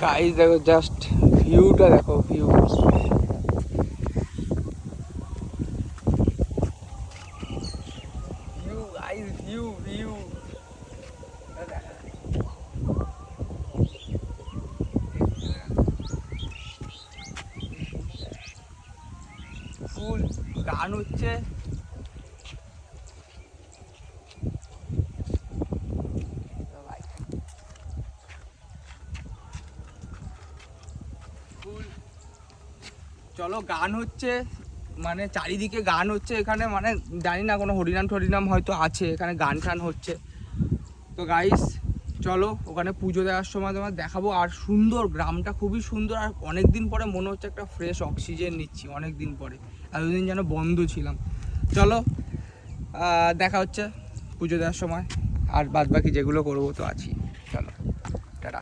Guys দেখো just ভিউটা দেখো, view view guys, view view ফুল গান হচ্ছে। চলো গান হচ্ছে, মানে চারিদিকে গান হচ্ছে এখানে, মানে জানি না কোনো হরিনাম টরিনাম হয়তো আছে এখানে, গান টান হচ্ছে। তো গাইস চলো ওখানে পুজো দেওয়ার সময় তোমার দেখাবো। আর সুন্দর গ্রামটা, খুবই সুন্দর। আর অনেক দিন পরে মনে হচ্ছে একটা ফ্রেশ অক্সিজেন নিচ্ছি, অনেক দিন পরে, এতদিন যেন বন্ধ ছিলাম। চলো দেখা হচ্ছে পুজো দেওয়ার সময়, আর বাদ বাকি যেগুলো করবো তো আছি। চলো টাটা।